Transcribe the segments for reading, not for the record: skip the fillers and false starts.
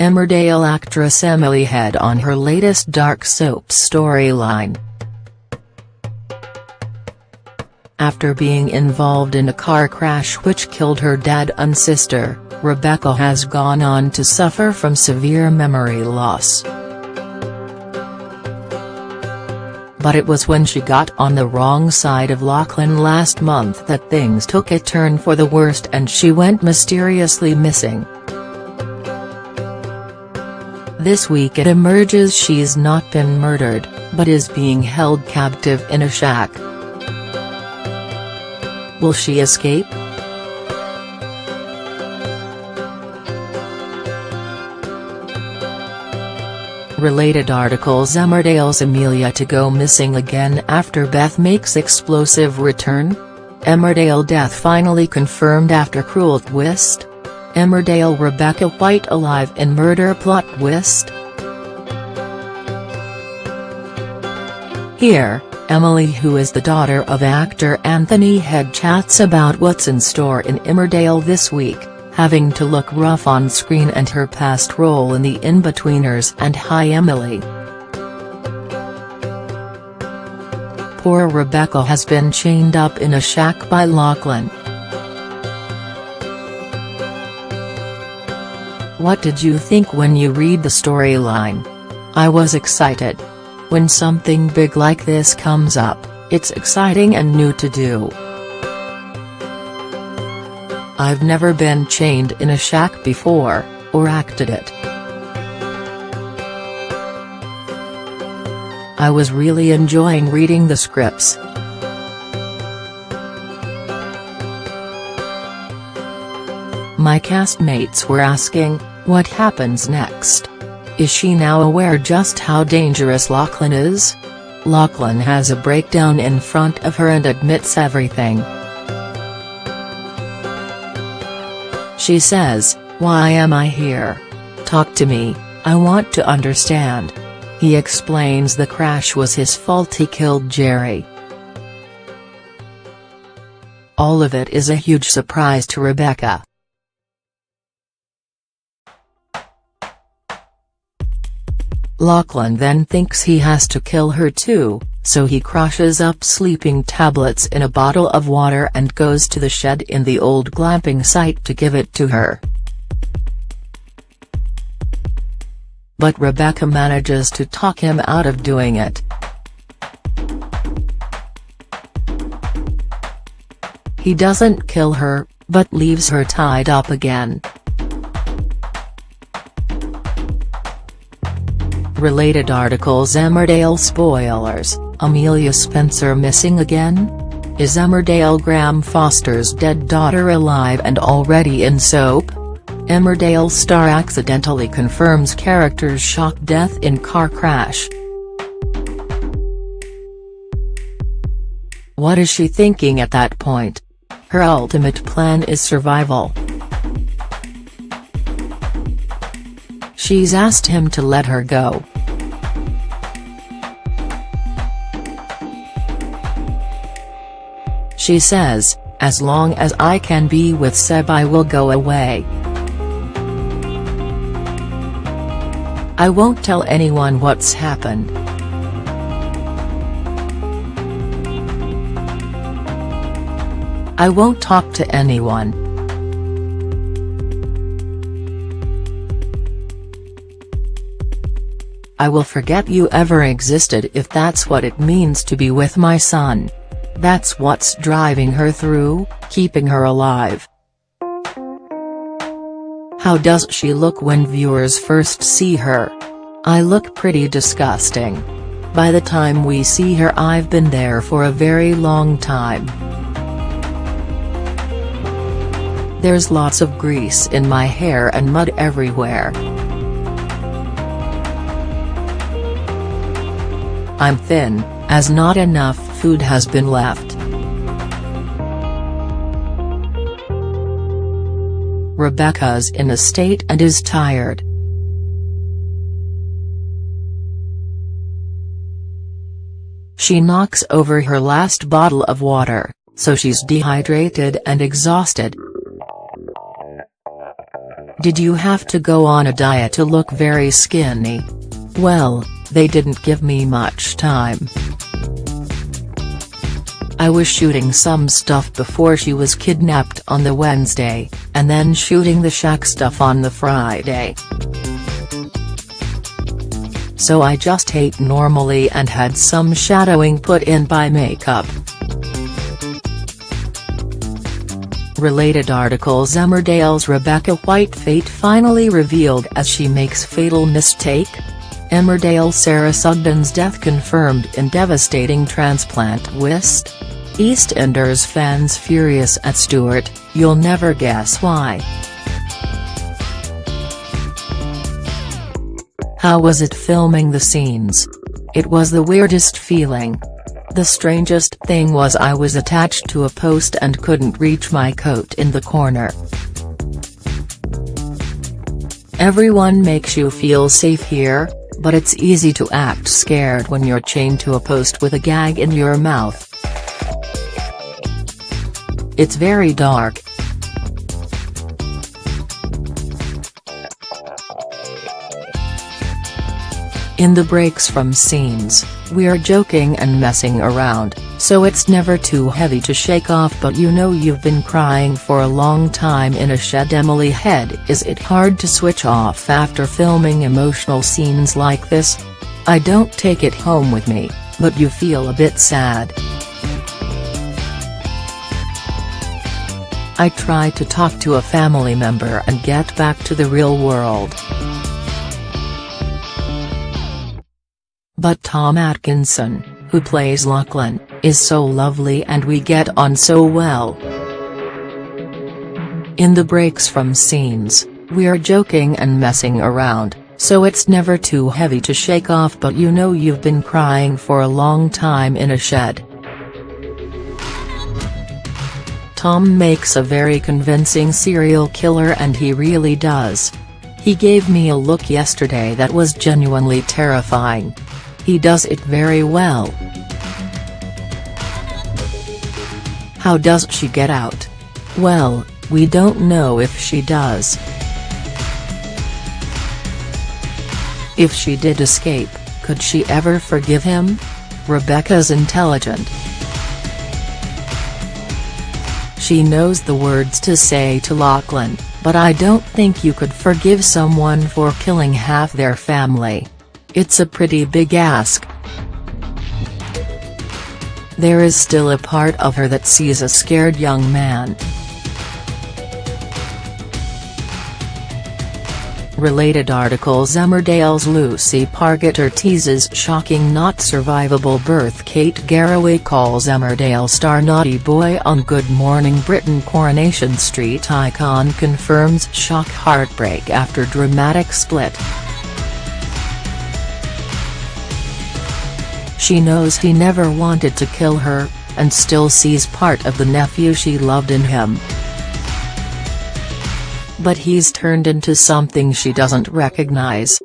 Emmerdale actress Emily Head on her latest dark soap storyline. After being involved in a car crash which killed her dad and sister, Rebecca has gone on to suffer from severe memory loss. But it was when she got on the wrong side of Lachlan last month that things took a turn for the worst and she went mysteriously missing. This week it emerges she's not been murdered, but is being held captive in a shack. Will she escape? Related articles: Emmerdale's Amelia to go missing again after Beth makes explosive return? Emmerdale death finally confirmed after cruel twist? Emmerdale Rebecca White alive in murder plot twist? Here, Emily, who is the daughter of actor Anthony Head, chats about what's in store in Emmerdale this week, having to look rough on screen and her past role in The Inbetweeners and Hi Emily. Poor Rebecca has been chained up in a shack by Lachlan. What did you think when you read the storyline? I was excited. When something big like this comes up, it's exciting and new to do. I've never been chained in a shack before, or acted it. I was really enjoying reading the scripts. My castmates were asking, what happens next? Is she now aware just how dangerous Lachlan is? Lachlan has a breakdown in front of her and admits everything. She says, "Why am I here? Talk to me, I want to understand." He explains the crash was his fault, he killed Jerry. All of it is a huge surprise to Rebecca. Lachlan then thinks he has to kill her too, so he crushes up sleeping tablets in a bottle of water and goes to the shed in the old glamping site to give it to her. But Rebecca manages to talk him out of doing it. He doesn't kill her, but leaves her tied up again. Related articles: Emmerdale spoilers, Amelia Spencer missing again? Is Emmerdale Graham Foster's dead daughter alive and already in soap? Emmerdale star accidentally confirms character's shock death in car crash. What is she thinking at that point? Her ultimate plan is survival. She's asked him to let her go. She says, "As long as I can be with Seb I will go away. I won't tell anyone what's happened. I won't talk to anyone. I will forget you ever existed if that's what it means to be with my son." That's what's driving her through, keeping her alive. How does she look when viewers first see her? I look pretty disgusting. By the time we see her I've been there for a very long time. There's lots of grease in my hair and mud everywhere. I'm thin, as not enough food has been left. Rebecca's in a state and is tired. She knocks over her last bottle of water, so she's dehydrated and exhausted. Did you have to go on a diet to look very skinny? Well, they didn't give me much time. I was shooting some stuff before she was kidnapped on the Wednesday, and then shooting the Shaq stuff on the Friday. So I just ate normally and had some shadowing put in by makeup. Related articles: Emmerdale's Rebecca White fate finally revealed as she makes fatal mistake? Emmerdale Sarah Sugden's death confirmed in devastating transplant twist? EastEnders fans furious at Stuart, you'll never guess why. How was it filming the scenes? It was the weirdest feeling. The strangest thing was I was attached to a post and couldn't reach my coat in the corner. Everyone makes you feel safe here, but it's easy to act scared when you're chained to a post with a gag in your mouth. It's very dark. In the breaks from scenes, we're joking and messing around, so it's never too heavy to shake off, but you know you've been crying for a long time in a shed. Emily Head: is it hard to switch off after filming emotional scenes like this? I don't take it home with me, but you feel a bit sad. I try to talk to a family member and get back to the real world. But Tom Atkinson, who plays Lachlan, is so lovely and we get on so well. In the breaks from scenes, we're joking and messing around, so it's never too heavy to shake off, but you know you've been crying for a long time in a shed. Tom makes a very convincing serial killer, and he really does. He gave me a look yesterday that was genuinely terrifying. He does it very well. How does she get out? Well, we don't know if she does. If she did escape, could she ever forgive him? Rebecca's intelligent. She knows the words to say to Lachlan, but I don't think you could forgive someone for killing half their family. It's a pretty big ask. There is still a part of her that sees a scared young man. Related articles: Emmerdale's Lucy Pargeter teases shocking not survivable birth. Kate Garraway calls Emmerdale star naughty boy on Good Morning Britain. Coronation Street icon confirms shock heartbreak after dramatic split. She knows he never wanted to kill her, and still sees part of the nephew she loved in him. But he's turned into something she doesn't recognize.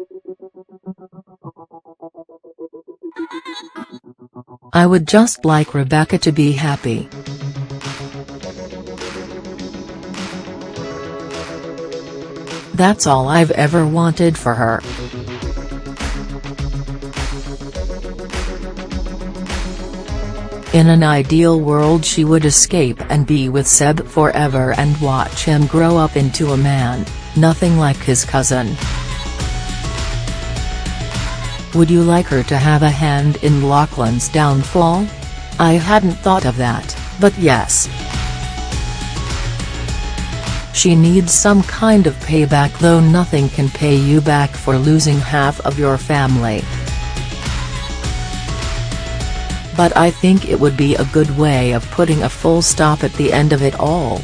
I would just like Rebecca to be happy. That's all I've ever wanted for her. In an ideal world she would escape and be with Seb forever and watch him grow up into a man, nothing like his cousin. Would you like her to have a hand in Lachlan's downfall? I hadn't thought of that, but yes. She needs some kind of payback, though nothing can pay you back for losing half of your family. But I think it would be a good way of putting a full stop at the end of it all.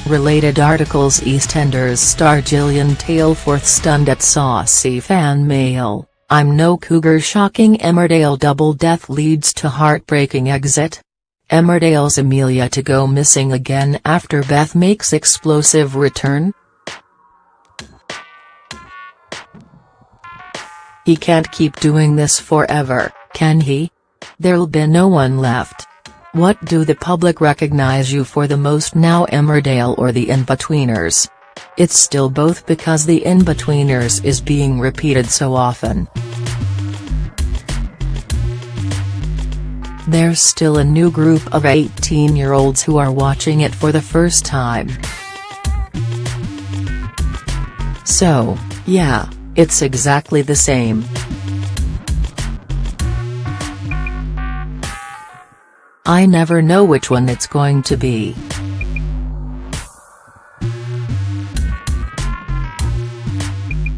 Related articles: EastEnders star Gillian Tailforth stunned at saucy fan mail. I'm no cougar. Shocking Emmerdale double death leads to heartbreaking exit. Emmerdale's Amelia to go missing again after Beth makes explosive return. He can't keep doing this forever, can he? There'll be no one left. What do the public recognize you for the most now, Emmerdale or the In-Betweeners? It's still both, because the In-Betweeners is being repeated so often. There's still a new group of 18-year-olds who are watching it for the first time. So, yeah, it's exactly the same. I never know which one it's going to be.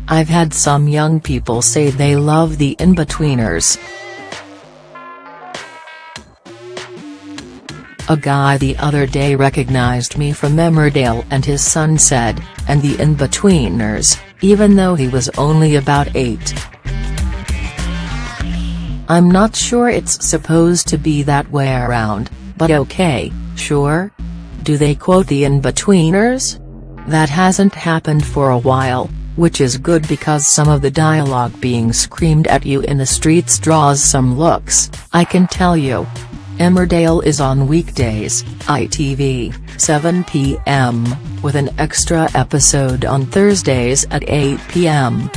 I've had some young people say they love the In-Betweeners. A guy the other day recognized me from Emmerdale and his son said, "And the In-Betweeners," even though he was only about 8. I'm not sure it's supposed to be that way around, but okay, sure. Do they quote the In-Betweeners? That hasn't happened for a while, which is good, because some of the dialogue being screamed at you in the streets draws some looks, I can tell you. Emmerdale is on weekdays, ITV, 7 p.m, with an extra episode on Thursdays at 8 p.m.